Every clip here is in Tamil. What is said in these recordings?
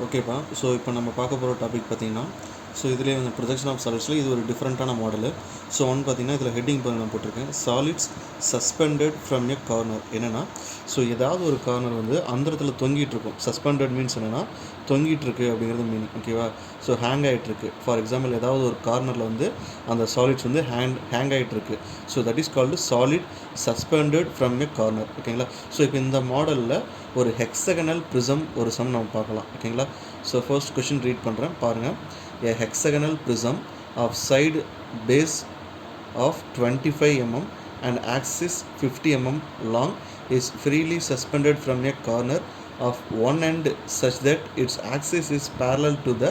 ஓகேப்பா. ஸோ இப்போ நம்ம பார்க்க போகிற டாபிக் பார்த்தீங்கன்னா, ஸோ இதிலே வந்து ப்ரொஜெக்ஷன் ஆஃப் சாலிட்ஸில் இது ஒரு டிஃப்ரெண்ட்டான மாடலு. ஸோ பார்த்தீங்கன்னா இதில் ஹெட்டிங் பாருங்க நான் போட்டிருக்கேன், solids suspended from a corner. என்னென்னா, ஸோ ஏதாவது ஒரு கார்னர் வந்து அந்த இடத்துல தொங்கிட்டு இருக்கும். சஸ்பெண்டட் மீன்ஸ் என்னென்னா தொங்கிட்டு இருக்கு அப்படிங்கிறது மீனிங். ஓகேவா? ஸோ ஹேங் ஆகிட்டு இருக்கு. ஃபார் எக்ஸாம்பிள் ஏதாவது ஒரு கார்னரில் வந்து அந்த சாலிட்ஸ் வந்து ஹேங் ஆகிட்டு இருக்கு. So that is called solid suspended from a corner. ஓகேங்களா? ஸோ இப்போ இந்த மாடலில் ஒரு ஹெக்ஸகனல் ப்ரிசம் ஒரு சம் நம்ம பார்க்கலாம். ஓகேங்களா? ஸோ ஃபர்ஸ்ட் கொஷின் ரீட் பண்ணுறேன் பாருங்கள். A hexagonal prism of side base of 25 mm and axis 50 mm long is freely suspended from a corner of one end such that its axis is parallel to the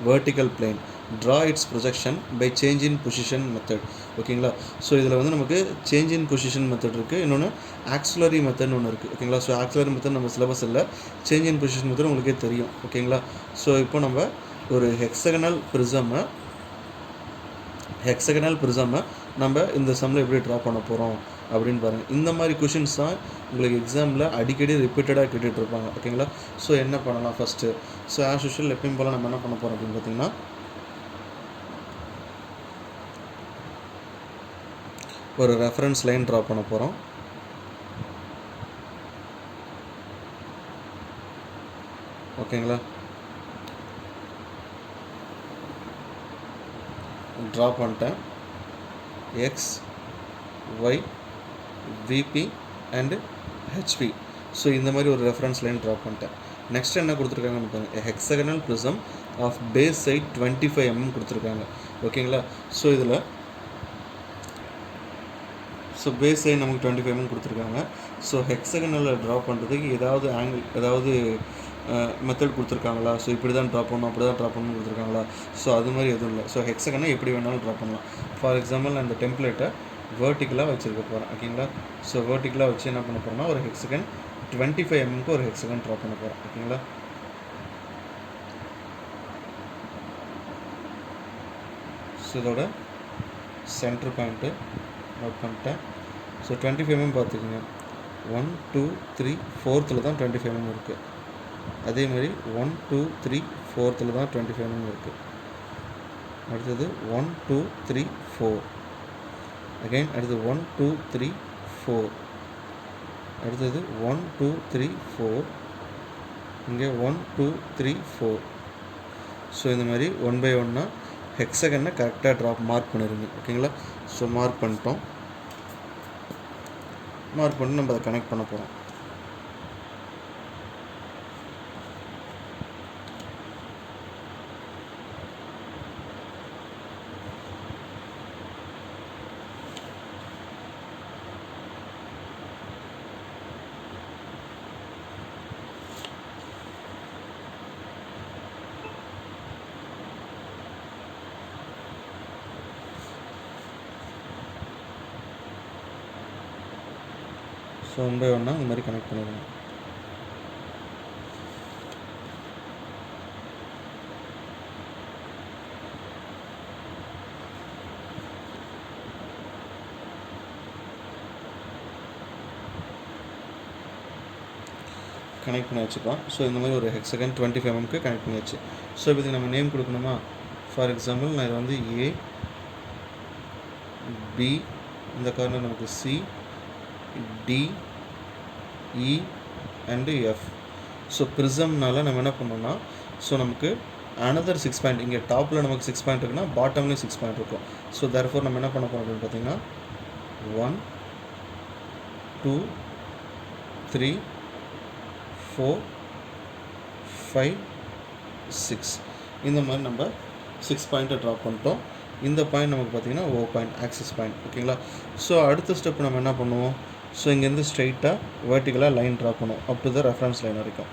vertical plane. Draw its projection by change in position method. ஓகேங்களா? ஸோ இதில் வந்து நமக்கு சேஞ்ச் இன் பொசிஷன் மெத்தட் இருக்குது, இன்னொன்று ஆக்சிலரி மெத்தட்னு ஒன்று இருக்குது. ஓகேங்களா? ஸோ ஆக்சிலரி மெத்தட் நம்ம சிலபஸ் இல்லை, சேஞ்ச் இன் பொசிஷன் மெத்தட் உங்களுக்கே தெரியும். ஓகேங்களா? ஸோ இப்போ நம்ம ஒரு ஹெக்ஸகனல் ப்ரிசமை நம்ம இந்த சம்மில் எப்படி ட்ரா பண்ண போகிறோம் அப்படின்னு பாருங்கள். இந்த மாதிரி கொஷின்ஸ் தான் உங்களுக்கு எக்ஸாமில் அடிக்கடி ரிப்பீட்டடாக கேட்டுட்ருப்பாங்க. ஓகேங்களா? ஸோ என்ன பண்ணலாம் ஃபஸ்ட்டு? ஸோ ஆஸ் யூஷுவல் எப்பயும் போல் நம்ம என்ன பண்ண போகிறோம் அப்படின்னு பார்த்தீங்கன்னா, ஒரு ரெஃபரன்ஸ் லைன் ட்ரா பண்ண போகிறோம். ஓகேங்களா? ட்ரா பண்ணிட்டேன். X, y, VP and HP. So இந்த மாதிரி ஒரு ரெஃபரன்ஸ் லைன் ட்ரா பண்ணிட்டேன். நெக்ஸ்ட் என்ன கொடுத்துருக்காங்கன்னு பாருங்கள், hexagonal prism of base side 25 mm கொடுத்துருக்காங்க. ஓகேங்களா? ஸோ இதில் பேஸ் சைட் நமக்கு 25 mm கொடுத்துருக்காங்க. ஸோ ஹெக்ஸகனலில் ட்ரா பண்ணுறதுக்கு ஏதாவது ஆங்கிள், ஏதாவது மெத்தட் கொடுத்துருக்காங்களா? ஸோ இப்படி தான் ட்ரா பண்ணணும், அப்படி தான் ட்ரா பண்ணணும்னு கொடுத்துருக்காங்களா? ஸோ அது மாதிரி எதுவும் இல்லை. ஸோ ஹெக்ஸகனை எப்படி வேணாலும் ட்ரா பண்ணலாம். ஃபார் எக்ஸாம்பிள் நான் இந்த டெம்ப்ளேட்டை வேர்ட்டிக்கலாக வச்சுருக்க போகிறேன். ஓகேங்களா? ஸோ வேர்ட்டிக்கலாக வச்சு என்ன பண்ண போகிறேன்னா, ஒரு ஹெக்ஸகன் 25 mm ஒரு ஹெக்ஸகன் ட்ரா பண்ண போகிறேன். ஓகேங்களா? ஸோ இதோட சென்டர் பாயிண்ட்டு நோட் பண்ணிட்டேன். ஸோ 25 mm பார்த்துக்குங்க. 1 2 3 4th தான் 25 mm இருக்குது. அதே மாதிரி 1 2 3 4th தான் 25 mm இருக்குது. அடுத்தது 1 2 3 4. அகைன் அடுத்தது 1 2 3 4. அடுத்தது 1 2 3 4. இங்கே 1 2 3 4. ஸோ இந்த மாதிரி 1 by 1 ஹெக்ஸகனை கரெக்டாக மார்க் பண்ணிடுங்க. ஓகேங்களா? ஸோ மார்க் பண்ணிட்டோம். மார்க் பண்ணி நம்ம அதை கனெக்ட் பண்ண போகிறோம். ஸோ 1 by 1 இந்த மாதிரி கனெக்ட் பண்ணிடுங்க. கனெக்ட் பண்ணி வச்சுக்கலாம். ஸோ இந்த மாதிரி ஒரு ஹெக்ஸகன் 25 mm கனெக்ட் பண்ணி வச்சு, ஸோ இதுக்கு நம்ம நேம் கொடுக்கணுமா? ஃபார் எக்ஸாம்பிள் நான் இதை வந்து ஏ, பி, இந்த கார்னர் நமக்கு C, D, E and F. So ப்ரிசம்னால நம்ம என்ன பண்ணோம்னா, ஸோ நமக்கு அனதர் 6 பாயிண்ட், இங்கே டாப்பில் நமக்கு 6 பாயிண்ட் இருக்குன்னா பாட்டம்லேயும் 6 பாயிண்ட் இருக்கும். ஸோ தேர்ஃபோர் நம்ம என்ன பண்ண போகிறோம் அப்படின்னு பார்த்தீங்கன்னா, 1 2 3 4 5 6 இந்த மாதிரி நம்ம 6 பாயிண்ட்டை ட்ராப் பண்ணிட்டோம். இந்த பாயிண்ட் நமக்கு பார்த்திங்கன்னா ஓ பாயிண்ட், ஆக்சிஸ் பாயிண்ட். ஓகேங்களா? ஸோ அடுத்த ஸ்டெப் நம்ம என்ன பண்ணுவோம்? ஸோ இங்கேருந்து ஸ்ட்ரைட்டாக வேர்ட்டிக்கலாக லைன் ட்ரா பண்ணுவோம் up to the reference line வரைக்கும்.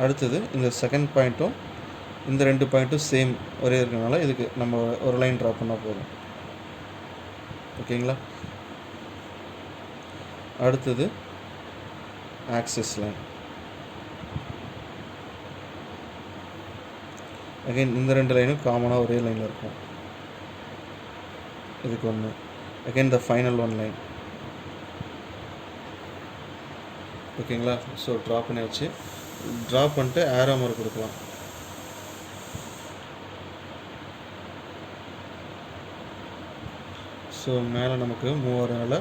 அடுத்தது இந்த செகண்ட் பாயிண்ட்டும் இந்த 2 பாயிண்ட்டும் சேம் ஒரே இருக்கிறதுனால இதுக்கு நம்ம ஒரு லைன் ட்ரா பண்ணால் போதும். ஓகேங்களா? அடுத்தது ஆக்சிஸ் லைன். அகைன் இந்த 2 லைனும் காமனாக ஒரே லைனில் இருக்கும். இதுக்கு ஒன்று. Again the final one line. ஓகேங்களா. ஸோ ட்ரா பண்ணியாச்சு. ட்ரா பண்ணிட்டு ஏரோ மார்க் கொடுக்கலாம். ஸோ மேலே நமக்கு மூவ் ஆகிறதுனால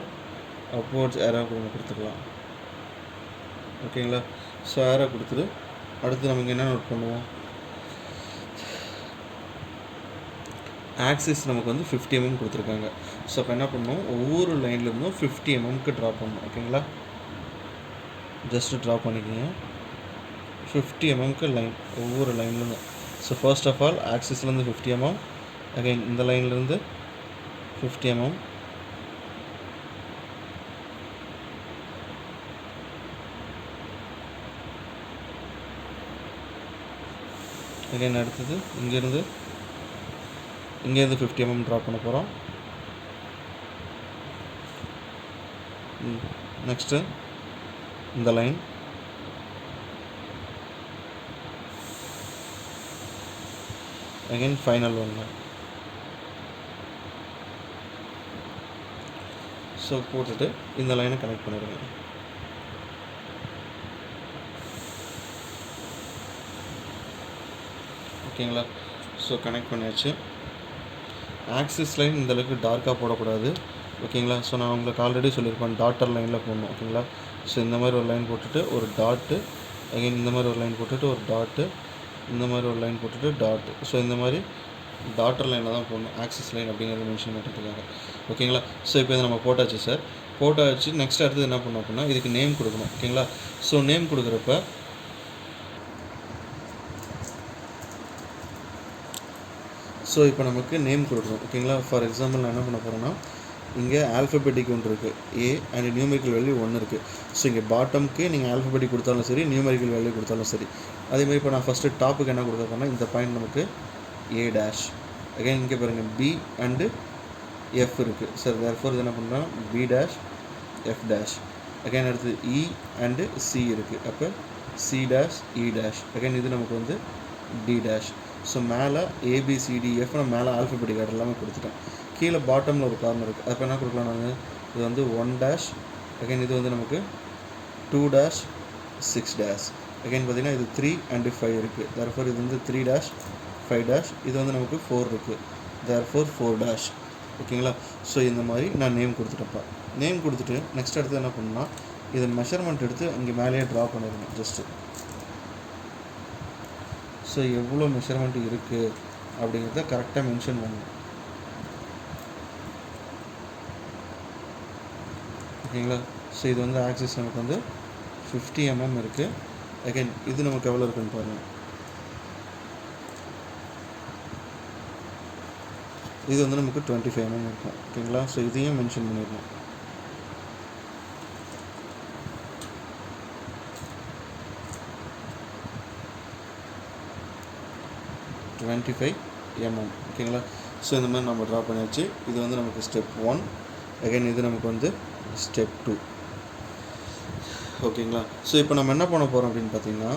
அப்வர்ட்ஸ் ஏரோ கொடுத்துக்கலாம். ஓகேங்களா. ஸோ ஏரோ கொடுத்துட்டு அடுத்து நமக்கு என்ன நோட் பண்ணுவோம், ஆக்சிஸ் நமக்கு வந்து 50 mm கொடுத்துருக்காங்க. ஸோ அப்போ என்ன பண்ணணும், ஒவ்வொரு லைன்லேருந்தும் 50 mmக்கு ட்ரா பண்ணணும். ஓகேங்களா. ஜஸ்ட்டு ட்ரா பண்ணிக்கோங்க 50 mmக்கு லைன், ஒவ்வொரு லைன்லேருந்தும். ஸோ ஃபர்ஸ்ட் ஆஃப் ஆல் ஆக்சிஸ்லேருந்து 50 mm, அகைன் இந்த லைன்லேருந்து 50 mm, அகைன் அடுத்தது இங்கேருந்து 50 mm ட்ரா பண்ண போகிறோம். நெக்ஸ்ட்டு இந்த லைன், அகைன் ஃபைனல் ஒன்று. ஸோ போட்டுட்டு இந்த லைனை கனெக்ட் பண்ணிடுங்க. ஓகேங்களா. ஸோ கனெக்ட் பண்ணியாச்சு. ஆக்சிஸ் லைன் இந்தளவுக்கு டார்க்காக போடக்கூடாது. ஓகேங்களா. ஸோ நான் உங்களுக்கு ஆல்ரெடி சொல்லியிருப்பேன் டாட்டர் லைனில் போடணும். ஓகேங்களா. ஸோ இந்த மாதிரி ஒரு லைன் போட்டுட்டு ஒரு டாட்டு, அகைன் இந்த மாதிரி ஒரு லைன் போட்டுட்டு ஒரு டாட்டு, இந்த மாதிரி ஒரு லைன் போட்டுட்டு டாட்டு. ஸோ இந்த மாதிரி டாட்டர் லைனில் தான் போடணும் ஆக்சிஸ் லைன் அப்படிங்கிறது மென்ஷன் பண்ணுறதுக்காக. ஓகேங்களா. ஸோ இப்போ இதை நம்ம போட்டாச்சு சார். போட்டாச்சு. நெக்ஸ்ட் அடுத்தது என்ன பண்ணணும் அப்படின்னா இதுக்கு நேம் கொடுக்கணும். ஓகேங்களா. ஸோ நேம் கொடுக்குறப்ப ஸோ இப்போ நமக்கு நேம் கொடுக்கணும். ஓகேங்களா. ஃபார் எக்ஸாம்பிள் நான் என்ன பண்ண போகிறேன்னா இங்கே ஆல்ஃபபெட்டிக் ஒன்று இருக்குது, ஏ அண்ட் நியூமெரிக்கல் வேல்யூ 1 இருக்குது. ஸோ இங்கே பாட்டமுக்கு நீங்கள் ஆல்ஃபபெட்டிக் கொடுத்தாலும் சரி, நியூமெரிக்கல் வேல்யூ கொடுத்தாலும் சரி. அதேமாதிரி இப்போ நான் ஃபஸ்ட்டு டாப்புக்கு என்ன கொடுக்க போகிறேன்னா இந்த பாயிண்ட் நமக்கு ஏ டேஷ், அகைன் இங்கே பாருங்கள் பி அண்டு எஃப் இருக்குது. சார் தேர்ஃபோர் இது என்ன பண்ணுறோம் b dash f dash, again அடுத்து இ அண்டு சி இருக்குது. அப்போ c dash e dash, again இது நமக்கு வந்து டி டேஷ். ஸோ மேலே ஏபிசிடிஎஃப் நான் மேலே ஆல்ஃபபெட்டிக் ஆர்டர் எல்லாமே கொடுத்துட்டேன். கீழே பாட்டமில் ஒரு கார்னர் இருக்குது. அப்போ என்ன கொடுக்கலாம் நாங்கள், இது வந்து 1 டேஷ், அகைன் இது வந்து நமக்கு 2 டேஷ் 6 டேஷ், அகைன் பார்த்திங்கன்னா இது 3 அண்டு 5 இருக்குது. தேர்ஃபோர் இது வந்து 3 டேஷ் 5 டேஷ், இது வந்து நமக்கு 4 இருக்குது. Therefore 4 dash. ஓகேங்களா. ஸோ இந்த மாதிரி நான் நேம் கொடுத்துட்டேன்ப்பா. நேம் கொடுத்துட்டு நெக்ஸ்ட் அடுத்து என்ன பண்ணணும்னா இதை மெஷர்மெண்ட் எடுத்து இங்கே மேலேயே ட்ரா பண்ணிடணும் ஜஸ்ட்டு. ஸோ எவ்வளோ மெஷர்மெண்ட் இருக்குது அப்படிங்கிறத கரெக்டாக மென்ஷன் பண்ணணும். ஓகேங்களா. ஸோ இது வந்து ஆக்சிஸ் நமக்கு வந்து 50 mm இருக்குது. அகைன் இது நமக்கு எவ்வளோ இருக்குன்னு பாருங்கள். இது வந்து நமக்கு 25 mm இருக்கும். ஓகேங்களா. ஸோ இதையும் மென்ஷன் பண்ணிடணும். ஓகேங்களா. ஸோ இந்த மாதிரி நம்ம ட்ரா பண்ணியாச்சு. இது வந்து நமக்கு ஸ்டெப் 1, அகைன் இது நமக்கு வந்து ஸ்டெப் 2. ஓகேங்களா. ஸோ இப்போ நம்ம என்ன பண்ண போகிறோம் அப்படின்னு பார்த்தீங்கன்னா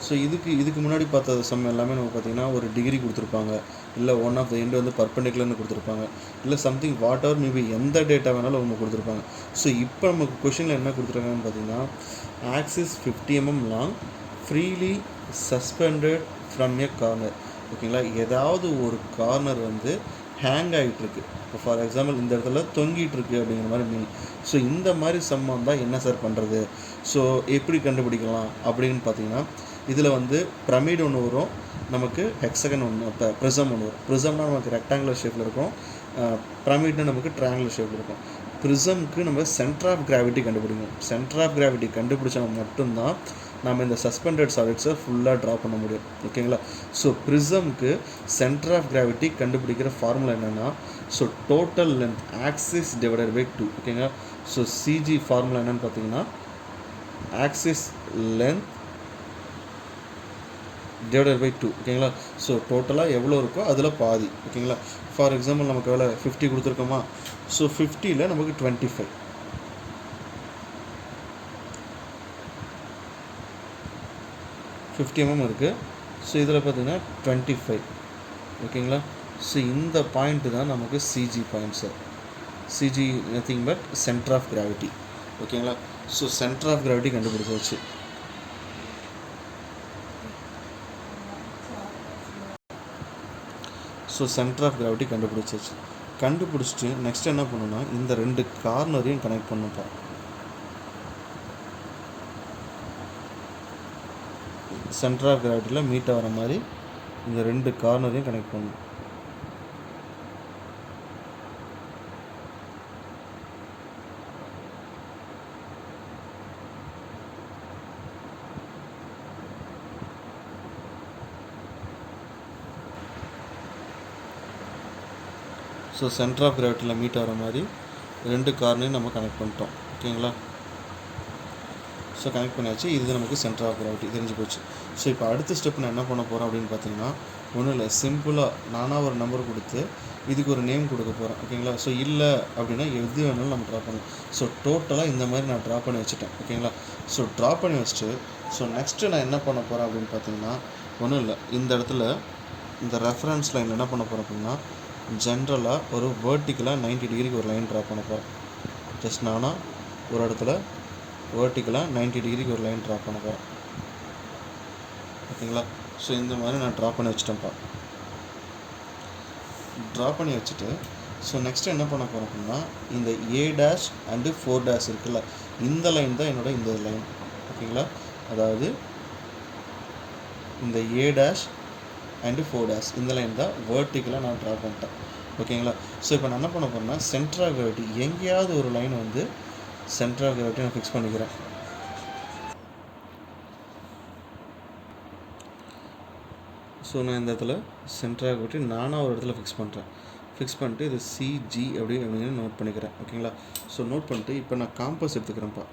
ஸோ இதுக்கு முன்னாடி பார்த்த சம் எல்லாமே நம்ம பார்த்திங்கன்னா ஒரு டிகிரி கொடுத்துருப்பாங்க, இல்லை ஒன் ஆஃப் த எண்டு வந்து பர்பெண்டிகுலர்னு கொடுத்துருப்பாங்க, இல்லை சம்திங் வாட் எவர் மேபி எந்த டேட்டா வேணாலும் அவங்க கொடுத்துருப்பாங்க. ஸோ இப்போ நமக்கு கொஷினில் என்ன கொடுத்துருக்காங்கன்னு பார்த்தீங்கன்னா axis 50 mm long freely suspended from a corner. ஓகேங்களா. ஏதாவது ஒரு கார்னர் வந்து ஹேங் ஆகிட்டுருக்கு. இப்போ ஃபார் எக்ஸாம்பிள் இந்த இடத்துல தொங்கிட்டுருக்கு அப்படிங்கிற மாதிரி மீன். ஸோ இந்த மாதிரி சம் வந்தால் என்ன சார் பண்ணுறது, ஸோ எப்படி கண்டுபிடிக்கலாம் அப்படின்னு பார்த்தீங்கன்னா இதில் வந்து பிரமிட் ஒன்று வரும், நமக்கு ஹெக்ஸகன் ஒன்று, இப்போ ப்ரிசம் ஒன்று வரும். ப்ரிசம்னா நமக்கு ரெக்டாங்குலர் ஷேப்பில் இருக்கும், பிரமிட்னா நமக்கு ட்ரையாங்குலர் ஷேப்பில் இருக்கும். ப்ரிசம்க்கு நம்ம சென்டர் ஆஃப் கிராவிட்டி கண்டுபிடிக்கணும். சென்டர் ஆஃப் கிராவிட்டி கண்டுபிடிச்சா மட்டும்தான் நம்ம இந்த சஸ்பெண்டட் சாலிட்ஸை ஃபுல்லாக ட்ரா பண்ண முடியும். ஓகேங்களா. ஸோ ப்ரிசம்க்கு சென்டர் ஆஃப் கிராவிட்டி கண்டுபிடிக்கிற ஃபார்முலா என்னென்னா so total length axis divided by 2. ஓகேங்களா. ஸோ சிஜி ஃபார்முலா என்னென்னு பார்த்தீங்கன்னா ஆக்சிஸ் லென்த் டிவைடட் பை 2. ஓகேங்களா. ஸோ டோட்டலாக எவ்வளோ இருக்கோ அதில் பாதி. ஓகேங்களா. ஃபார் எக்ஸாம்பிள் நமக்கு எவ்வளோ 50 கொடுத்துருக்கோமா. ஸோ 50ல் நமக்கு 25 50 mm இருக்குது. ஸோ இதில் பார்த்திங்கன்னா 25. ஓகேங்களா. ஸோ இந்த பாயிண்ட்டு தான் நமக்கு CG point sir. CG nothing but centre of gravity. ஓகேங்களா. ஸோ சென்டர் ஆஃப் கிராவிட்டி கண்டுபிடிச்சாச்சு. ஸோ சென்டர் ஆஃப் கிராவிட்டி கண்டுபிடிச்சாச்சு. கண்டுபிடிச்சிட்டு நெக்ஸ்ட் என்ன பண்ணணும்னா இந்த 2 கார்னரையும் கனெக்ட் பண்ணப்பா. சென்டர் ஆஃப் கிராவிட்டியில் மீட் ஆகிற மாதிரி இந்த 2 கார்னரையும் கனெக்ட் பண்ணணும். ஸோ சென்டர் ஆஃப் கிராவிட்டியில் மீட் ஆகிற மாதிரி 2 கார்னரையும் நம்ம கனெக்ட் பண்ணிட்டோம். ஓகேங்களா. ஸோ கனெக்ட் பண்ணியாச்சு. இது நமக்கு சென்டர் ஆஃப் கிராவிட்டி தெரிஞ்சு போச்சு. ஸோ இப்போ அடுத்த ஸ்டெப் நான் என்ன பண்ண போகிறேன் அப்படின்னு பார்த்தீங்கன்னா, ஒன்றும் இல்லை, சிம்பிளாக நானாக ஒரு நம்பர் கொடுத்து இதுக்கு ஒரு நேம் கொடுக்க போகிறேன். ஓகேங்களா. ஸோ இல்லை அப்படின்னா எது வேணாலும் நம்ம ட்ரா பண்ணலாம். ஸோ டோட்டலாக இந்த மாதிரி நான் ட்ரா பண்ணி வச்சுட்டேன். ஓகேங்களா. ஸோ ட்ரா பண்ணி வச்சுட்டு ஸோ நெக்ஸ்ட்டு நான் என்ன பண்ண போகிறேன் அப்படின்னு பார்த்தீங்கன்னா, ஒன்றும் இல்லை, இந்த இடத்துல இந்த ரெஃபரன்ஸ் லைன் என்ன பண்ண போகிறேன் அப்படின்னா, ஜென்ரலாக ஒரு வேர்ட்டிக்கலாக 90 டிகிரிக்கு ஒரு லைன் ட்ரா பண்ண போகிறேன். ஜஸ்ட் நானாக ஒரு இடத்துல வேர்ட்டிக்கலாக 90 டிகிரிக்கு ஒரு லைன் ட்ரா பண்ண போகிறேன். ஓகேங்களா. ஸோ இந்த மாதிரி நான் ட்ரா பண்ணி வச்சுட்டேன்ப்பா. ட்ரா பண்ணி வச்சுட்டு ஸோ நெக்ஸ்ட்டு என்ன பண்ண போகிறேன் அப்படின்னா, இந்த A' அண்டு 4' இருக்குல்ல, இந்த லைன் தான் என்னோட இந்த லைன். ஓகேங்களா. அதாவது இந்த A' அண்டு 4' இந்த லைன் தான் வேர்ட்டிக்கலாக நான் ட்ரா பண்ணிட்டேன். ஓகேங்களா. ஸோ இப்போ நான் என்ன பண்ண போகிறேன்னா, சென்டர் ஆஃப் கிராவிட்டி எங்கேயாவது ஒரு லைன் வந்து சென்டர் ஆஃப் கிராவிட்டி நான் ஃபிக்ஸ் பண்ணிக்கிறேன். ஸோ நான் இந்த இடத்துல சென்டர் ஆஃப் கிராவிட்டி நானாக ஒரு இடத்துல ஃபிக்ஸ் பண்ணுறேன். ஃபிக்ஸ் பண்ணிட்டு இது CG அப்படின்னு நோட் பண்ணிக்கிறேன். ஓகேங்களா. ஸோ நோட் பண்ணிட்டு இப்போ நான் காம்பஸ் எடுத்துக்கிறேன்ப்பா.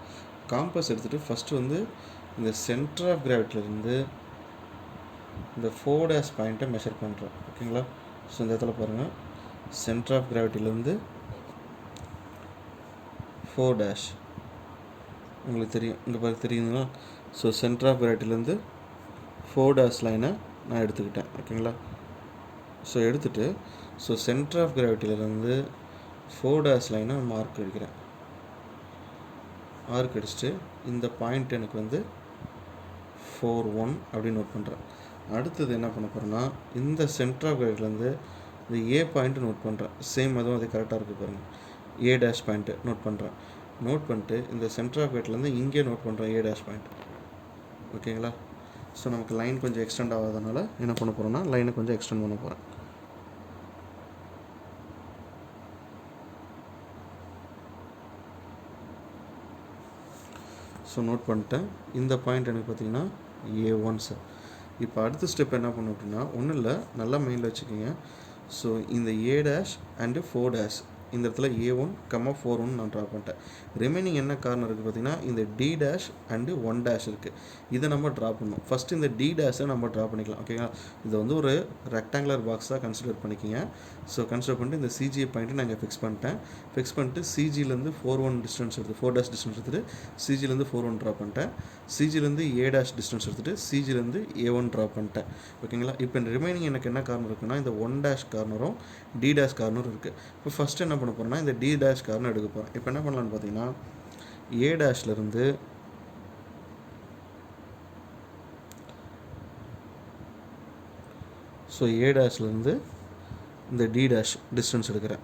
காம்பஸ் எடுத்துகிட்டு ஃபஸ்ட்டு வந்து இந்த சென்டர் ஆஃப் கிராவிட்டிலேருந்து இந்த 4' பாயிண்ட்டை மெஷர் பண்ணுறேன். ஓகேங்களா. ஸோ இந்த இடத்துல பாருங்கள், சென்டர் ஆஃப் கிராவிட்டிலேருந்து 4' உங்களுக்கு தெரியும், இங்கே பாரு தெரியுதுங்களா. ஸோ சென்டர் ஆஃப் கிராவிட்டிலேருந்து 4' லைனை நான் எடுத்துக்கிட்டேன். ஓகேங்களா. ஸோ எடுத்துகிட்டு ஸோ சென்டர் ஆஃப் கிராவிட்டிலேருந்து 4' லைனை மார்க் அடிக்கிறேன். மார்க் அடிச்சுட்டு இந்த பாயிண்ட் எனக்கு வந்து 4, 1 அப்படின்னு நோட் பண்ணுறேன். அடுத்தது என்ன பண்ண போகிறேன்னா, இந்த சென்டர் ஆஃப் கிராவிட்டிலேருந்து இந்த A பாயிண்ட்டு நோட் பண்ணுறேன். சேம் அதுவும் அது கரெக்டாக இருக்குது பாருங்கள். A' பாயிண்ட்டு நோட் பண்ணுறேன். நோட் பண்ணிட்டு இந்த சென்டர் ஆஃப் கிராவிட்டிலேருந்து இங்கே நோட் பண்ணுறேன் A' பாயிண்ட். ஓகேங்களா. ஸோ நமக்கு லைன் கொஞ்சம் எக்ஸ்டெண்ட் ஆகாதனால என்ன பண்ண போகிறோன்னா, லைனை கொஞ்சம் எக்ஸ்டெண்ட் பண்ண போகிறேன். ஸோ நோட் பண்ணிட்டேன். இந்த பாயிண்ட் எனக்கு பார்த்திங்கன்னா A1 சார். இப்போ அடுத்த ஸ்டெப் என்ன பண்ணணும் அப்படின்னா, ஒன்றும் இல்லை, நல்லா மைண்டில் வச்சுக்கோங்க. ஸோ இந்த A' அண்டு 4' இந்த இடத்துல A1, 4, 1 நான் ட்ரா பண்ணிட்டேன். ரிமைனிங் என்ன காரணம் இருக்குது பார்த்தீங்கன்னா, இந்த D' அண்டு 1' இருக்குது. இதை நம்ம ட்ரா பண்ணணும். ஃபஸ்ட்டு இந்த D' நம்ம ட்ரா பண்ணிக்கலாம். ஓகேங்களா. இதை வந்து ஒரு ரெக்டாங்குலர் பாக்ஸாக கன்சிடர் பண்ணிக்கிங்க. ஸோ கன்சிடர் பண்ணிட்டு இந்த CG பாயிண்ட்டு நான் இங்கே ஃபிக்ஸ் பண்ணிட்டேன். ஃபிக்ஸ் பண்ணிட்டு CGலேருந்து 4, 1 டிஸ்டன்ஸ் எடுத்து 4' டிஸ்டன்ஸ் எடுத்துகிட்டு CGலேருந்து 4, 1 ட்ரா பண்ணிட்டேன். CGலேருந்து A' டிஸ்டன்ஸ் எடுத்துகிட்டு CGலேருந்து A1 ட்ரா பண்ணிட்டேன். ஓகேங்களா. இப்போ ரிமைனிங் எனக்கு என்ன கார்னர் இருக்குன்னா, இந்த 1' கார்னரும் D' கார்னரும் இருக்குது. இப்போ ஃபஸ்ட்டு என்ன பண்ண போகிறேன்னா, இந்த D' கார்னர் எடுக்க போகிறேன். இப்போ என்ன பண்ணலான்னு பார்த்தீங்கன்னா, A' ஸோ A' இந்த D' டிஸ்டன்ஸ் எடுக்கிறேன்.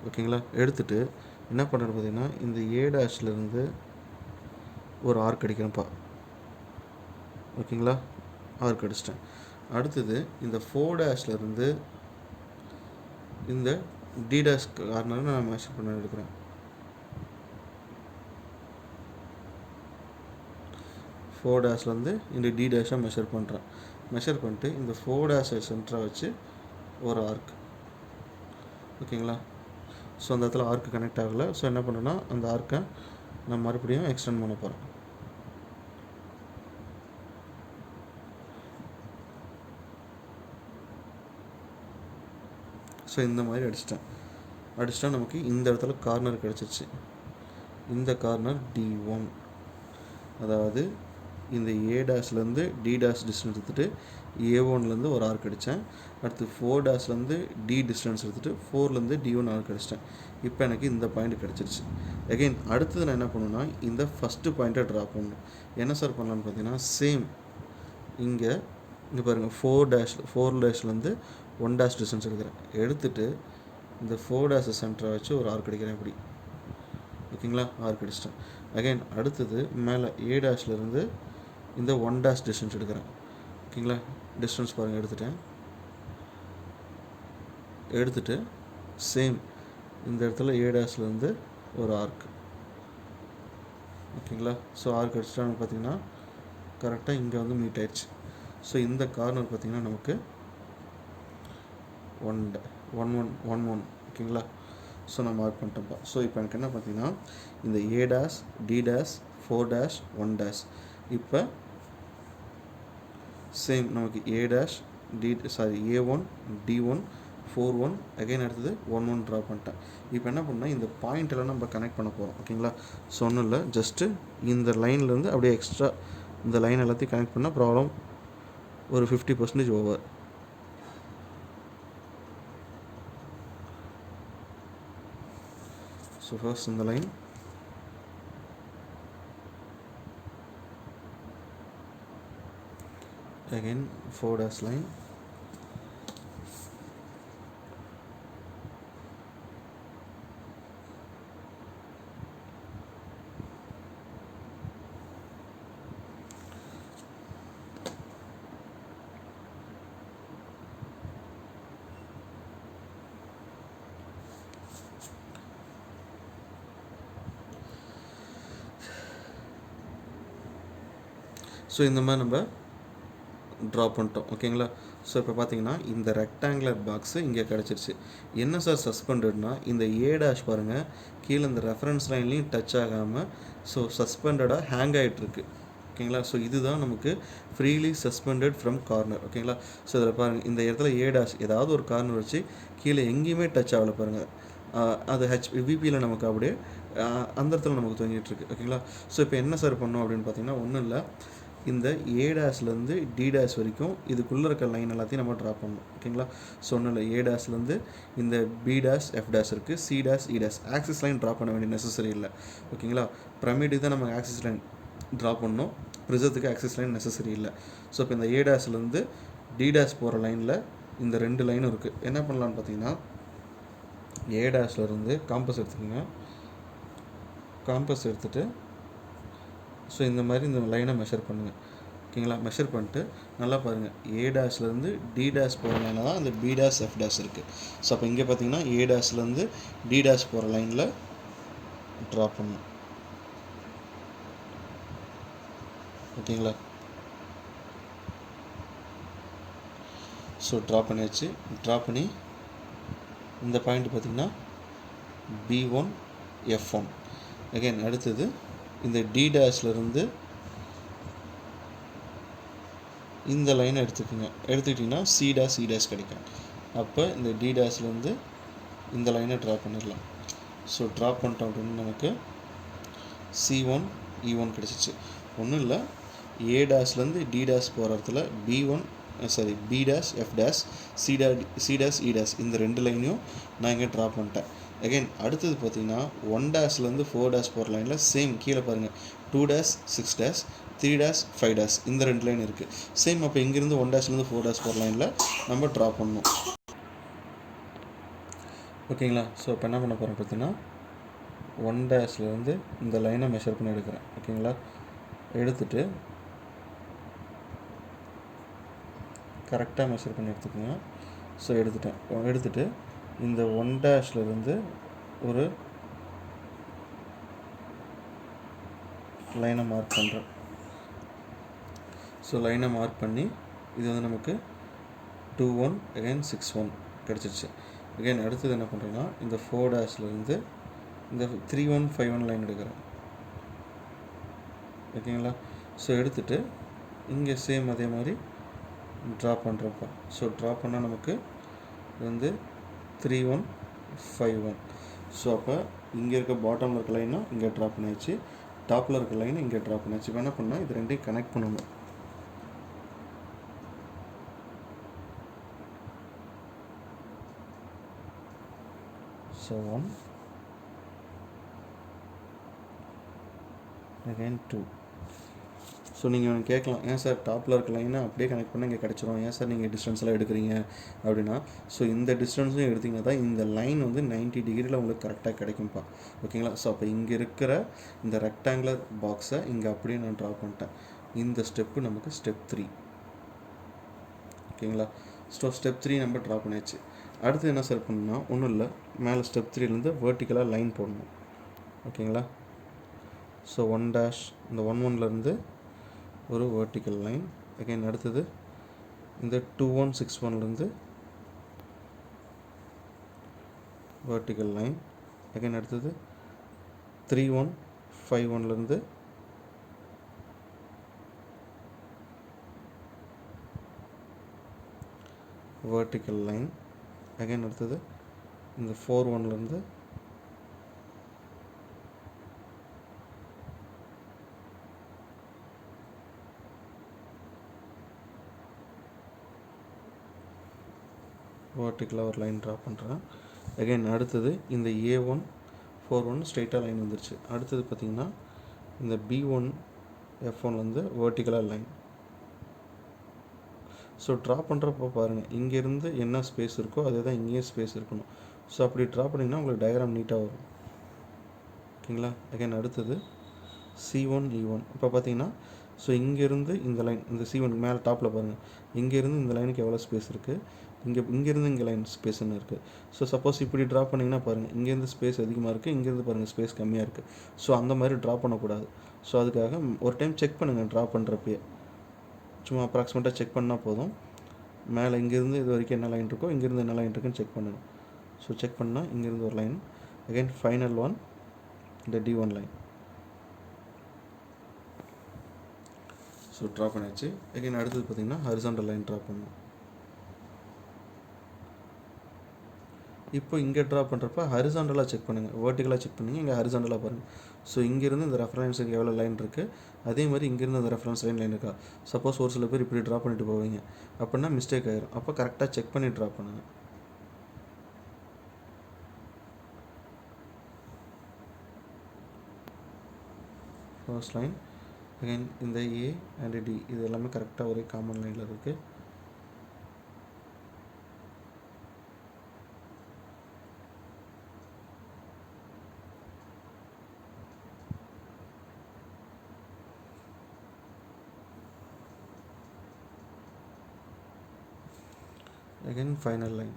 ஓகேங்களா. எடுத்துகிட்டு என்ன பண்ணுறேன்னு பார்த்தீங்கன்னா, இந்த A' ஒரு ஆர்க் அடிக்கிறேன்ப்பா. ஓகேங்களா. ஆர்க் அடிச்சிட்டேன். அடுத்தது இந்த 4' இந்த D' கார்னரை நான் மெஷர் பண்ண எடுக்கிறேன். 4' இந்த D' மெஷர் பண்ணுறேன். மெஷர் பண்ணிட்டு இந்த 4' சென்டராக வச்சு ஒரு ஆர்க். ஓகேங்களா. ஸோ அந்த இடத்துல ஆர்க்கு கனெக்ட் ஆகலை. ஸோ என்ன பண்ணுன்னா, அந்த ஆர்க்கை நான் மறுபடியும் எக்ஸ்டெண்ட் பண்ண போகிறேன். ஸோ இந்த மாதிரி அடிச்சிட்டா நமக்கு இந்த இடத்துல கார்னர் கிடச்சிருச்சு. இந்த கார்னர் D1, அதாவது இந்த ஏ டேஷ்லேருந்து டி டேஷ் டிஸ்டன்ஸ் எடுத்துகிட்டு A1லேருந்து ஒரு ஆர்க் அடித்தேன். அடுத்து 4 டேஷ்லேருந்து டி டிஸ்டன்ஸ் எடுத்துகிட்டு 4லேருந்து D1 ஆர்க் அடிச்சிட்டேன். இப்போ எனக்கு இந்த பாயிண்ட் கிடச்சிருச்சு. அகெயின் அடுத்தது நான் என்ன பண்ணுன்னா இந்த ஃபஸ்ட்டு பாயிண்ட்டை ட்ரா பண்ணணும். என்ன சார் பண்ணலான்னு பார்த்தீங்கன்னா சேம் இங்கே பாருங்கள் 4 டேஷ்லேருந்து 1 டேஷ் டிஸ்டன்ஸ் எடுக்கிறேன். எடுத்துகிட்டு இந்த 4 டேஷை சென்டரை வச்சு ஒரு ஆர்க் அடிக்கிறேன் இப்படி. ஓகேங்களா, ஆர்க் அடிச்சிட்டேன். அகைன் அடுத்தது மேலே ஏ டேஷ்லேருந்து இந்த 1 டேஷ் டிஸ்டன்ஸ் எடுக்கிறேன். ஓகேங்களா, டிஸ்டன்ஸ் பாருங்கள் எடுத்துகிட்டு சேம் இந்த இடத்துல ஏ டேஷ்லேருந்து ஒரு ஆர்க். ஓகேங்களா, ஸோ ஆர்க் அடிச்சிட்டான்னு பார்த்தீங்கன்னா கரெக்டாக இங்கே வந்து மீட் ஆயிடுச்சு. ஸோ இந்த கார்னர் பார்த்தீங்கன்னா நமக்கு 1 ஓகேங்களா. ஸோ நான் மார்க் பண்ணிட்டேன்ப்பா. ஸோ இப்போ எனக்கு என்ன பார்த்தீங்கன்னா இந்த a dash d dash 4 dash 1 dash இப்போ சேம் நமக்கு a dash A1 D1 4 1 again அடுத்தது 1 1 ட்ரா பண்ணிட்டேன். இப்போ என்ன பண்ணால் இந்த பாயிண்ட் எல்லாம் நம்ம கனெக்ட் பண்ண போகிறோம். ஓகேங்களா, ஸோ ஒன்றும் இல்லை, ஜஸ்ட்டு இந்த லைன்லேருந்து அப்படியே எக்ஸ்ட்ரா இந்த லைன் எல்லாத்தையும் கனெக்ட் பண்ணால் ப்ராப்ளம் ஒரு 50% over. So first in the line, again 4 dash line, so இந்த மாதிரி நம்ம ட்ரா பண்ணிட்டோம். ஓகேங்களா, ஸோ இப்போ பார்த்தீங்கன்னா இந்த ரெக்டாங்குலர் பாக்ஸு இங்கே கிடச்சிருச்சு. என்ன சார் சஸ்பெண்டட்னா இந்த ஏ டேஷ் பாருங்கள் கீழே இந்த ரெஃபரன்ஸ் லைன்லேயும் டச் ஆகாமல் ஸோ சஸ்பெண்டடாக ஹேங் ஆகிட்டுருக்கு. ஓகேங்களா, ஸோ இதுதான் நமக்கு ஃப்ரீலி சஸ்பெண்டட் ஃப்ரம் கார்னர். ஓகேங்களா, ஸோ இதில் பாருங்கள் இந்த இடத்துல ஏ டேஷ் ஏதாவது ஒரு கார்னர் வச்சு கீழே எங்கேயுமே டச் ஆகலை பாருங்கள். அது விபியில் நமக்கு அப்படியே அந்த இடத்துல நமக்கு தொங்கிட்டுருக்கு. ஓகேங்களா, ஸோ இப்போ என்ன சார் பண்ணோம் அப்படின்னு பார்த்தீங்கன்னா ஒன்றும் இல்லை, இந்த ஏ டேஷ்லேருந்து டி டேஷ் வரைக்கும் இதுக்குள்ளே இருக்க லைன் எல்லாத்தையும் நம்ம ட்ரா பண்ணணும். ஓகேங்களா, ஸோ ஒன்றும் இல்லை, ஏ டேஷ்லேருந்து இந்த பி டேஷ் எஃப் டேஷ் இருக்குது, C dash e dash axis line draw பண்ண வேண்டிய நெசசரி இல்லை. ஓகேங்களா, பிரமிடுக்கு தான் நம்ம ஆக்சிஸ் லைன் ட்ரா பண்ணணும், ப்ரிசத்துக்கு ஆக்சிஸ் லைன் நெசசரி இல்லை. ஸோ இப்போ இந்த ஏ டேஷ்லேருந்து டி டேஷ் போகிற லைனில் இந்த 2 லைனும் இருக்குது. என்ன பண்ணலான்னு பார்த்தீங்கன்னா ஏ டேஷ்லேருந்து காம்பஸ் எடுத்துக்கோங்க. காம்பஸ் எடுத்துகிட்டு ஸோ இந்த மாதிரி இந்த லைனை மெஷர் பண்ணுங்கள். ஓகேங்களா, மெஷர் பண்ணிட்டு நல்லா பாருங்கள் ஏ டேஷ்லேருந்து டி டேஷ் போகிற லைனில் தான் இந்த பி டேஷ் எஃப் டேஷ் இருக்குது. ஸோ அப்போ இங்கே பார்த்தீங்கன்னா ஏ டேஷ்லேருந்து டி டேஷ் போகிற லைனில் ட்ரா பண்ணணும். ஓகேங்களா, ஸோ ட்ரா பண்ணியாச்சு. ட்ரா பண்ணி இந்த பாயிண்ட் பார்த்திங்கன்னா B1 F1. அகைன் அடுத்தது இந்த டி டேஷ்லேருந்து இந்த லைனை எடுத்துக்கிட்டிங்கன்னா சி டேஷ் கிடைக்கும். அப்போ இந்த டி டேஷ்லேருந்து இந்த லைனை ட்ரா பண்ணிடலாம். ஸோ ட்ரா பண்ணிட்டோம் அப்படின்னு நமக்கு C1 E1 கிடச்சிச்சு. ஒன்றும் இல்லை, ஏ டேஷ்லேருந்து டி டேஷ் போகிற இடத்துல b dash f dash c dash e dash இந்த 2 லைனையும் நான் இங்கே ட்ரா பண்ணிட்டேன். அகைன் அடுத்தது பார்த்தீங்கன்னா 1 டேஷ்லேருந்து 4 டேஷ் போகிற லைனில் சேம் கீழே பாருங்கள் 2 டேஷ் 6 டேஷ் 3 டேஷ் 5 டேஷ் இந்த 2 லைன் இருக்குது. சேம் அப்போ இங்கேருந்து 1 டேஷ்லேருந்து 4 டேஷ் போகிற லைனில் நம்ம ட்ரா பண்ணணும். ஓகேங்களா, ஸோ இப்போ என்ன பண்ண போகிறோம் பார்த்தீங்கன்னா 1 டேஷ்லேருந்து இந்த லைனை மெஷர் பண்ணி எடுக்கிறேன். ஓகேங்களா, எடுத்துகிட்டு கரெக்டாக மெஷர் பண்ணி எடுத்துக்கோங்க. ஸோ எடுத்துகிட்டு இந்த 1 டேஷ்லேருந்து ஒரு லைனை மார்க் பண்ணுறேன். ஸோ லைனை மார்க் பண்ணி இது வந்து நமக்கு 2 1 அகைன் 6 1 கிடச்சிருச்சு. அகைன் அடுத்தது என்ன பண்ணுறேன்னா இந்த 4 டேஷ்லேருந்து இந்த 3 1 5 1 லைன் எடுக்கிறேன். ஓகேங்களா, ஸோ எடுத்துகிட்டு இங்கே சேம் அதே மாதிரி ட்ரா பண்ணுறப்பா. ஸோ ட்ரா பண்ணால் நமக்கு வந்து 3 1 5 1. ஸோ அப்போ இங்கே இருக்க பாட்டமில் இருக்க லைனும் இங்கே ட்ரா பண்ணியாச்சு. டாப்பில் இருக்க லைன் இங்கே ட்ரா பண்ணியாச்சு. இப்போ என்ன பண்ணால் இது ரெண்டையும் கனெக்ட் பண்ணணும். So 1 again 2. ஸோ நீங்கள் கேட்கலாம், ஏன் சார் டாப்பில் இருக்க லைனை அப்படியே கனெக்ட் பண்ணால் இங்கே கிடச்சிரும், ஏன் சார் நீங்கள் டிஸ்டன்ஸ்லாம் எடுக்கிறீங்க அப்படின்னா, ஸோ இந்த டிஸ்டன்ஸும் எடுத்திங்கன்னா தான் இந்த லைன் வந்து 90 டிகிரியில் உங்களுக்கு கரெக்டாக கிடைக்கும்ப்பா. ஓகேங்களா? ஸோ அப்போ இங்கே இருக்கிற இந்த ரெக்டாங்குலர் பாக்ஸை இங்கே அப்படியே நான் ட்ரா பண்ணிட்டேன். இந்த ஸ்டெப்பு நமக்கு ஸ்டெப் 3. ஓகேங்களா? ஸோ ஸ்டெப் 3 நம்ம ட்ரா பண்ணியாச்சு. அடுத்து என்ன சார் பண்ணணும்னா, ஒன்றும் இல்லை, மேலே ஸ்டெப் 3லேருந்து வேர்ட்டிக்கலாக லைன் போடணும். ஓகேங்களா? ஸோ 1 இந்த 1 ஒரு vertical லைன். அகைன் அடுத்தது இந்த 2161 vertical லைன். அகைன் அடுத்தது 3151 vertical லைன். அகைன் அடுத்தது இந்த 41 vertical ஒரு லைன் ட்ரா பண்ணுறேன். அகைன் அடுத்தது இந்த A1 41 ஸ்ட்ரெயிட்டாக லைன் வந்துருச்சு. அடுத்தது பார்த்திங்கன்னா இந்த B1 F1 verticalaக line. So draw பண்ணுறப்போ பாருங்கள், இங்கேருந்து என்ன ஸ்பேஸ் இருக்கோ அதே தான் இங்கேயே ஸ்பேஸ் இருக்கணும். ஸோ அப்படி ட்ரா பண்ணிங்கன்னா உங்களுக்கு டயக்ராம் நீட்டாக வரும். ஓகேங்களா? அகைன் அடுத்தது C1 E1. இப்போ பார்த்தீங்கன்னா ஸோ இங்கேருந்து இந்த லைன், இந்த C1 மேலே டாப்பில் பாருங்கள், இங்கேருந்து இந்த லைனுக்கு எவ்வளோ ஸ்பேஸ் இருக்குது, இங்கேருந்து இங்கே லைன் ஸ்பேஸ்ன்னு இருக்குது. ஸோ சப்போஸ் இப்படி ட்ரா பண்ணிங்கன்னா பாருங்கள், இங்கேருந்து ஸ்பேஸ் அதிகமாக இருக்குது, இங்கேருந்து பாருங்கள் ஸ்பேஸ் கம்மியாக இருக்குது. ஸோ அந்த மாதிரி ட்ரா பண்ணக்கூடாது. ஸோ அதுக்காக ஒரு டைம் செக் பண்ணுங்கள் ட்ரா பண்ணுறப்பயே. சும்மா அப்ராக்சிமேட்டாக செக் பண்ணால் போதும். மேலே இங்கேருந்து இது வரைக்கும் என்ன லைன் இருக்கோ, இங்கேருந்து என்ன லைன் இருக்குன்னு செக் பண்ணணும். ஸோ செக் பண்ணால் இங்கேருந்து ஒரு லைன். அகைன் ஃபைனல் ஒன் இந்த D1 லைன். ஸோ ட்ரா பண்ணியாச்சு. அகைன் அடுத்தது பார்த்திங்கன்னா ஹரிசாண்டல் லைன் ட்ரா பண்ணணும். இப்போ இங்கே ட்ரா பண்ணுறப்ப ஹரிசாண்டலாக செக் பண்ணுங்கள், வேர்ட்டிக்கலாக செக் பண்ணுங்கள். இங்கே ஹரிசாண்டலாக பாருங்கள். ஸோ இங்கேருந்து இந்த ரெஃபரன்ஸுக்கு எவ்வளோ லைன் இருக்குது, அதே மாதிரி இங்கேருந்து அந்த ரெஃபரன்ஸ் லைன் இருக்கா. சப்போஸ் ஒரு சில பேர் இப்படி ட்ரா பண்ணிட்டு போவீங்க, அப்படின்னா மிஸ்டேக் ஆகிரும். அப்போ கரெக்டாக செக் பண்ணி ட்ரா பண்ணுங்கள். First line. அகைன் இந்த A அண்ட் D இது எல்லாமே கரெக்டாக ஒரே காமன் லைனில் இருக்குது. Again final line.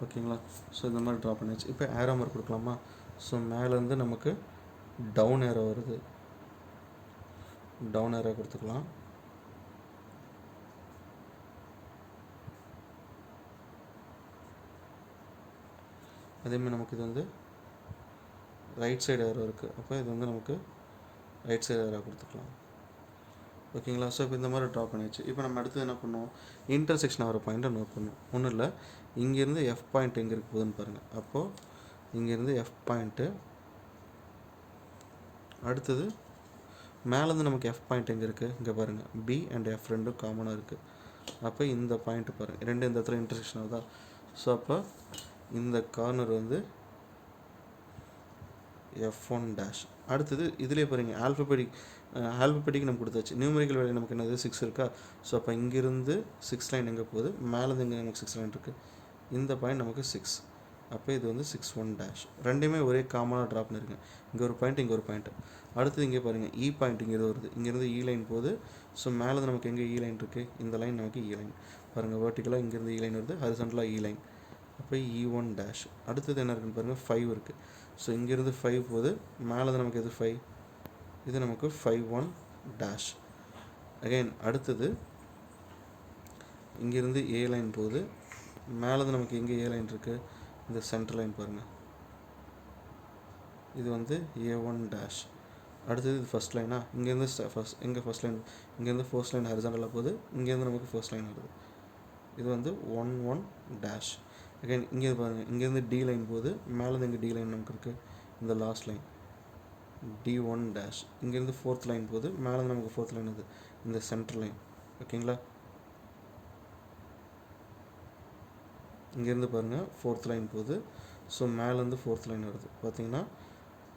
ஓகேங்களா? ஸோ இந்த மாதிரி ட்ரா பண்ணியாச்சு. இப்போ ஏரோ மார்க் கொடுக்கலாமா? ஸோ மேலேருந்து நமக்கு டவுன் ஏரோ வருது, டவுன் ஏரோ கொடுத்துக்கலாம். அதேமாதிரி நமக்கு இது ரைட் சைடு ஏரோ இருக்குது. அப்போ இது நமக்கு ரைட் சைடு ஏரோ கொடுத்துக்கலாம். ஓகேங்களா? ஸோ இப்போ இந்த மாதிரி ட்ரா பண்ணியாச்சு. இப்போ நம்ம அடுத்து என்ன பண்ணுவோம், இன்டர்செக்ஷன் ஆகிற பாயிண்ட்டை நோட் பண்ணுவோம். ஒன்றும் இல்லை, இங்கேருந்து F பாயிண்ட் எங்கே இருக்க போகுதுன்னு பாருங்கள். அப்போது இங்கேருந்து F பாயிண்ட்டு, அடுத்தது மேலேருந்து நமக்கு F பாயிண்ட் எங்கே இருக்குது, இங்கே பாருங்கள், B அண்ட் F ரெண்டும் காமனாக இருக்குது. அப்போ இந்த பாயிண்ட்டு பாருங்கள், ரெண்டு இந்த இடத்துல இன்டர்செக்ஷன் ஆகுதா. ஸோ அப்போ இந்த கார்னர் F1 அடுத்தது இதிலே பாருங்கள், ஆல்ஃபபெட்டிக் நம்ம கொடுத்தாச்சு. நியூமரிக்கல் வேல்யூ நமக்கு என்னது 6 இருக்கா. ஸோ அப்போ இங்கேருந்து 6 லைன் எங்கே போகுது, மேலேருந்து இங்கே நமக்கு 6 லைன் இருக்குது. இந்த பாயிண்ட் நமக்கு 6. அப்போ இது 61 ரெண்டுமே ஒரே காமனாக ட்ரா பண்ணிருங்க. இங்கே ஒரு பாயிண்ட், இங்கே ஒரு பாயிண்ட். அடுத்தது இங்கே பாருங்கள், E பாயிண்ட் இங்கே வருது, இங்கேருந்து E லைன் போகுது. ஸோ மேலேருந்து நமக்கு எங்கே E லைன் இருக்குது, இந்த லைன் நமக்கு E லைன் பாருங்கள். வெர்டிக்கலாக இங்கேருந்து E லைன் வருது, ஹரிசாண்டலாக E லைன். அப்போ E1 அடுத்தது என்ன இருக்குன்னு பாருங்கள், 5 இருக்குது. ஸோ இங்கேருந்து 5 போகுது, மேலேருந்து நமக்கு எது 5, இது நமக்கு 51 அகைன் அடுத்தது இங்கேருந்து A லைன் போகுது, மேலேருந்து நமக்கு எங்கே A லைன் இருக்குது, இந்த சென்டர் லைன் பாருங்கள், இது A1 அடுத்தது இது ஃபஸ்ட் லைனா, இங்கேருந்து ஃபஸ்ட் லைன், இங்கேருந்து ஃபர்ஸ்ட் லைன் ஹரிசாண்டலாக போகுது, இங்கேருந்து நமக்கு ஃபர்ஸ்ட் லைன் வருது, இது 11 அகைன் இங்கே பாருங்கள், இங்கேருந்து டி லைன் போகுது, மேலேருந்து இங்கே டி லைன் நமக்கு இருக்குது, இந்த லாஸ்ட் லைன் D1 டேஷ். இங்கேருந்து ஃபோர்த் லைன் போகுது, மேலேருந்து நமக்கு ஃபோர்த் லைன் இது இந்த சென்டர் லைன். ஓகேங்களா, இங்கேருந்து பாருங்கள் ஃபோர்த் லைன் போகுது, ஸோ மேலேருந்து ஃபோர்த் லைன் வருது. பார்த்தீங்கன்னா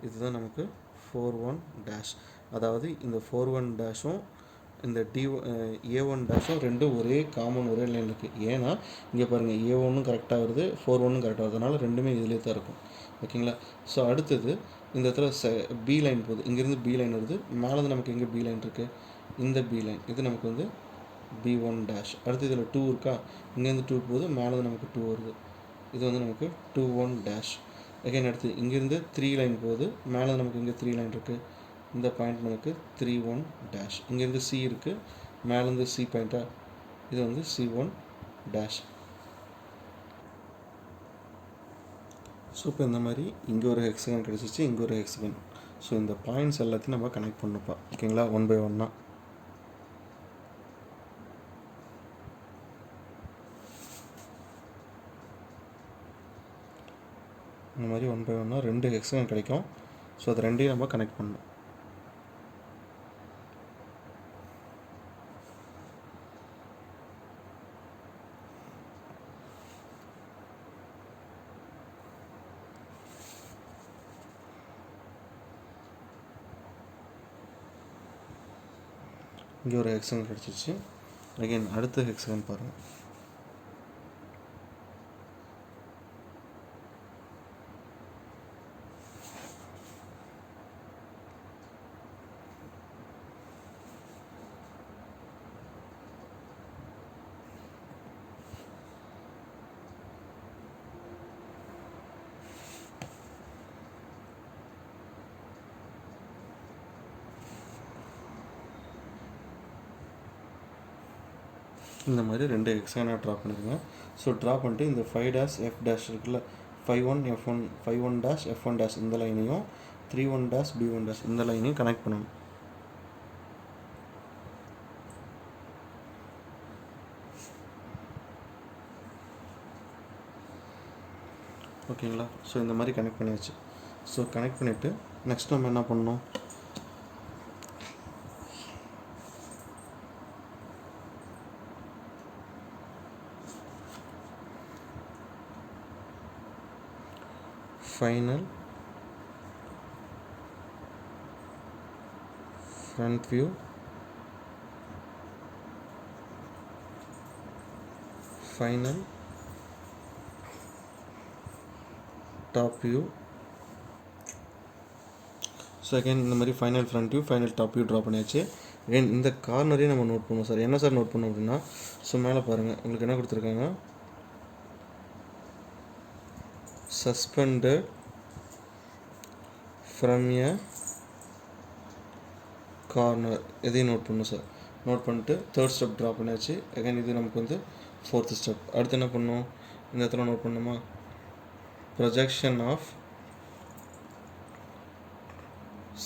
இதுதான் நமக்கு 4-1 டேஷ். அதாவது இந்த 4-1 டேஷும் இந்த A1 டேஷும் ரெண்டும் ஒரே காமன் ஒரே லைன் இருக்குது. ஏன்னா இங்கே பாருங்கள் A1ம் கரெக்டாக வருது, 4-1ம் கரெக்டாக வருது, அதனால் ரெண்டுமே இதிலே தான் இருக்கும். ஓகேங்களா, ஸோ அடுத்தது இந்த இடத்துல பி லைன் போகுது, இங்கேருந்து பி லைன் வருது, மேலேருந்து நமக்கு எங்கே பி லைன் இருக்குது, இந்த பி லைன் இது நமக்கு வந்து B1 டேஷ். அடுத்து இதில் 2 இருக்கா, இங்கேருந்து 2 போகுது, மேலேருந்து நமக்கு 2 வருது, இது வந்து நமக்கு 2-1 டேஷ். அகைன் அடுத்து இங்கேருந்து 3 லைன் போகுது, மேலே நமக்கு இங்கே 3 லைன் இருக்குது, இந்த பாயிண்ட் நமக்கு 3-1 டேஷ். இங்கேருந்து C இருக்குது, மேலேருந்து C பாயிண்ட்டாக, இது வந்து C1 டேஷ். ஸோ இப்போ இந்த மாதிரி இங்கே ஒரு ஹெக்ஸகன் கிடச்சிச்சு, இங்கே ஒரு ஹெக்ஸகன். ஸோ இந்த பாயிண்ட்ஸ் எல்லாத்தையும் நம்ம கனெக்ட் பண்ணப்பா. ஓகேங்களா, 1 by 1 இந்த மாதிரி 1 by 1 2 ஹெக்ஸகன் கிடைக்கும். ஸோ அது ரெண்டையும் நம்ம கனெக்ட் பண்ணணும். இங்கே ஒரு ஹெக்ஸகன் கிடச்சிச்சு. அகைன் அடுத்த ஹெக்ஸகன் பாருங்கள். இந்த மாதிரி 2 ஹெக்ஸகனாக ட்ரா பண்ணிடுங்க. ஸோ ட்ரா பண்ணிட்டு இந்த 5 டேஷ் எஃப் டேஷ் இருக்குல்ல, 5-1 F1 5-1 டேஷ் F1 டேஷ் இந்த லைனையும் 3-1 டேஷ் B1 டேஷ் இந்த லைனையும் கனெக்ட் பண்ணணும். ஓகேங்களா, ஸோ இந்த மாதிரி கனெக்ட் பண்ணியாச்சு. ஸோ கனெக்ட் பண்ணிவிட்டு நெக்ஸ்ட் நம்ம என்ன பண்ணணும், final front view, final top view. So again இந்த மாதிரி final front view, final top view draw பண்ணியாச்சு. அகைன் இந்த கார்னரையும் நம்ம நோட் பண்ணுவோம் சார். என்ன சார் நோட் பண்ணோம் அப்படின்னா, ஸோ மேலே பாருங்கள் உங்களுக்கு என்ன கொடுத்துருக்காங்க, suspended from a corner இதையும் நோட் பண்ணணும் சார். நோட் பண்ணிட்டு தேர்ட் ஸ்டெப் ட்ரா பண்ணியாச்சு. அகைன் இது நமக்கு வந்து ஃபோர்த் ஸ்டெப். அடுத்து என்ன பண்ணணும், இந்த இடத்துல நோட் பண்ணணுமா, projection of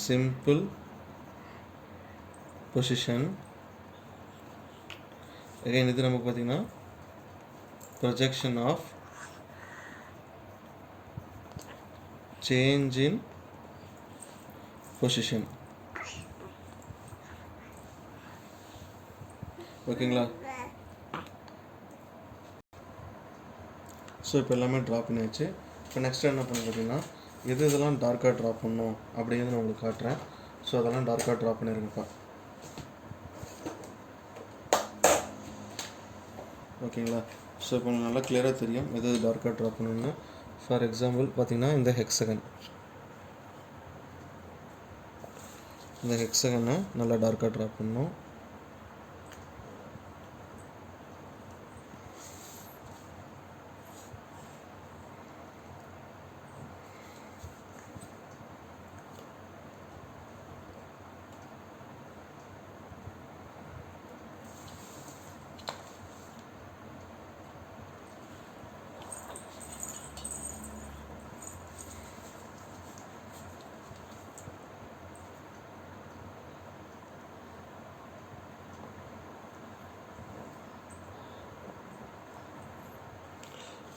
simple position. Again இது நமக்கு பார்த்திங்கன்னா projection of change in position. ஓகேங்களா, ஸோ இப்போ எல்லாமே ட்ரா பண்ணியாச்சு. இப்போ நெக்ஸ்ட் என்ன பண்ணுறது அப்படின்னா, இதெல்லாம் டார்க்காக ட்ரா பண்ணணும் அப்படிங்கிறது நான் உங்களுக்கு காட்டுறேன். ஸோ அதெல்லாம் டார்க்காக ட்ரா பண்ணியிருக்கேன்ப்பா. ஓகேங்களா, ஸோ இப்போ உங்களுக்கு நல்லா கிளியராக தெரியும் எது டார்க்காக ட்ரா பண்ணணும்னு. ஃபார் எக்ஸாம்பிள் பார்த்தீங்கன்னா இந்த ஹெக்ஸகனை நல்லா டார்க்காக ட்ரா பண்ணணும்.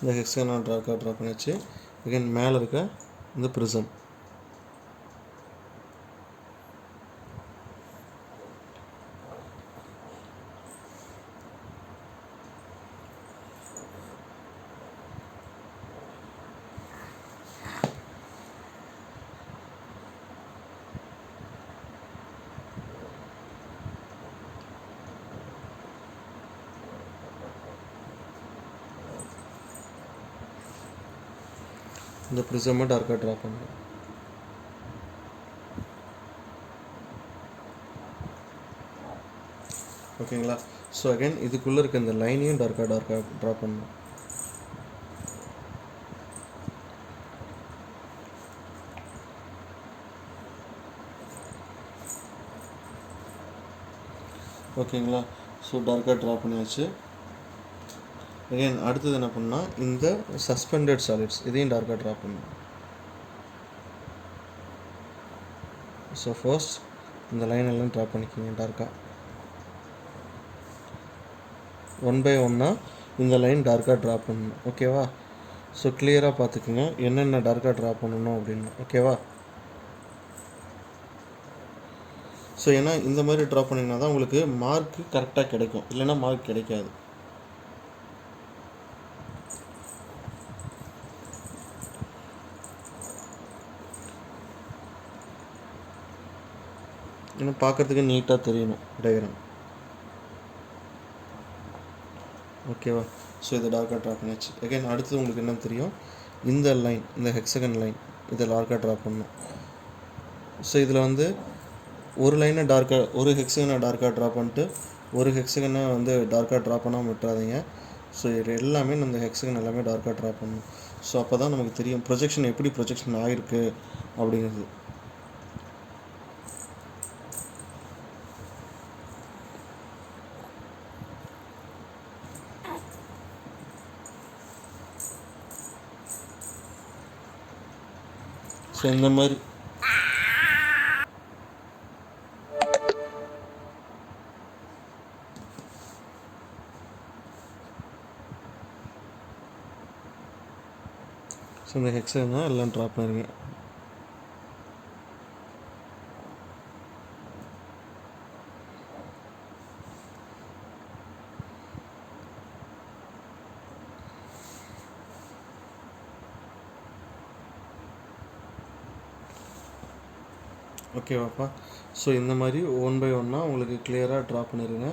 இந்த ஹெக்ஸகனால் டார்க்காக ட்ரா பண்ணியாச்சு. அகைன் மேலே இருக்க இந்த ப்ரிசம். இந்த ப்ரிசமை டார்க்காக ட்ரா பண்ணணும். ஓகேங்களா? ஸோ அகைன் இதுக்குள்ளே இருக்க இந்த லைனையும் டார்க்காக ட்ரா பண்ணணும். ஓகேங்களா? ஸோ டார்க்காக ட்ரா பண்ணியாச்சு. அகைன் அடுத்தது என்ன பண்ணால் இந்த சஸ்பெண்டட் சாலிட்ஸ் இதையும் டார்க்காக ட்ரா பண்ணணும். ஸோ ஃபர்ஸ்ட் இந்த லைன் எல்லாம் ட்ரா பண்ணிக்கிங்க டார்க்காக. 1 by 1 இந்த லைன் டார்க்காக ட்ரா பண்ணணும். ஓகேவா? ஸோ கிளியராக பார்த்துக்குங்க என்னென்ன டார்க்காக ட்ரா பண்ணணும் அப்படின்னு. ஓகேவா? ஸோ ஏன்னா இந்த மாதிரி ட்ரா பண்ணிங்கன்னா தான் உங்களுக்கு மார்க்கு கரெக்டாக கிடைக்கும், இல்லைன்னா மார்க் கிடைக்காது. ஏன்னா பார்க்குறதுக்கு நீட்டாக தெரியணும் டயக்ராம். ஓகேவா? ஸோ இதை டார்க்காக ட்ரா பண்ணியாச்சு. அகைன் அடுத்தது உங்களுக்கு என்ன தெரியும், இந்த லைன், இந்த ஹெக்ஸகன் லைன் இதை டார்க்காக ட்ரா பண்ணணும். ஸோ இதில் வந்து ஒரு லைனை டார்க்காக, ஒரு ஹெக்ஸகனை டார்க்காக ட்ரா பண்ணிட்டு ஒரு ஹெக்ஸகனை வந்து டார்க்காக ட்ரா பண்ணாமல் விட்டுறாதீங்க. ஸோ இது எல்லாமே நம்ம ஹெக்ஸகன் எல்லாமே டார்க்காக ட்ரா பண்ணணும். ஸோ அப்போ தான் நமக்கு தெரியும் ப்ரொஜெக்ஷன் எப்படி ப்ரொஜெக்ஷன் ஆகிருக்கு அப்படிங்கிறது. ஸோ இந்த மாதிரி ஸோ இந்த ஹெக்ஸகனை எல்லாம் ட்ரா பண்ணிடுங்க. ஓகேவாப்பா? ஸோ இந்த மாதிரி 1 by 1 உங்களுக்கு கிளியராக ட்ரா பண்ணிடுங்க.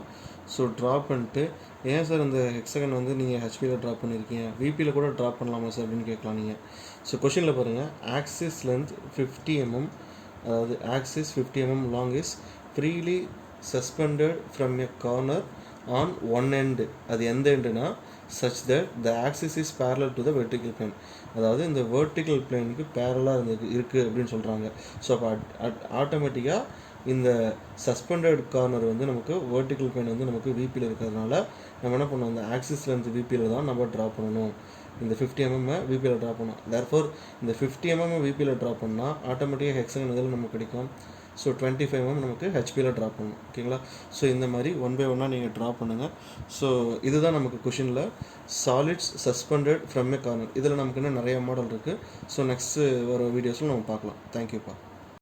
ஸோ ட்ரா பண்ணிட்டு ஏன் சார் இந்த ஹெக்ஸகன் வந்து நீங்கள் ஹெச்பியில் ட்ரா பண்ணியிருக்கீங்க, விபியில் கூட ட்ரா பண்ணலாமா சார் அப்படின்னு கேட்கலாம் நீங்கள். ஸோ கொஷினில் பாருங்கள், ஆக்சிஸ் லென்த் 50 mm, அதாவது axis 50 mm long is freely suspended from a corner on one end. அது எந்த எண்டுனா such that the axis is parallel to the vertical plane. அதாவது இந்த vertical planeக்கு பேரலாக இருக்குது அப்படின்னு சொல்கிறாங்க. ஸோ அப்போ ஆட்டோமேட்டிக்காக இந்த சஸ்பெண்டட் கார்னர் வந்து நமக்கு vertical plane வந்து நமக்கு விபியில் இருக்கிறதுனால நம்ம என்ன பண்ணணும், இந்த ஆக்சிஸ் லென்த் விபியில் தான் நம்ம ட்ரா பண்ணணும். இந்த 50 mm விபியில் ட்ரா பண்ணணும். தேர்ஃபோர் இந்த 50 mm விபியில் ட்ரா பண்ணால் ஆட்டோமேட்டிக்காக ஹெக்ஸகன் இதில் நமக்கு கிடைக்கும். ஸோ 25 mm நமக்கு ஹெச்பியில் ட்ரா பண்ணணும். ஓகேங்களா? ஸோ இந்த மாதிரி 1 by 1 நீங்கள் ட்ரா பண்ணுங்கள். ஸோ இதுதான் நமக்கு கொஷினில் solids suspended from a corner. இதில் நமக்கு இன்னும் நிறைய மாடல் இருக்குது. ஸோ நெக்ஸ்ட்டு வர வீடியோஸில் நம்ம பார்க்கலாம். தேங்க்யூப்பா.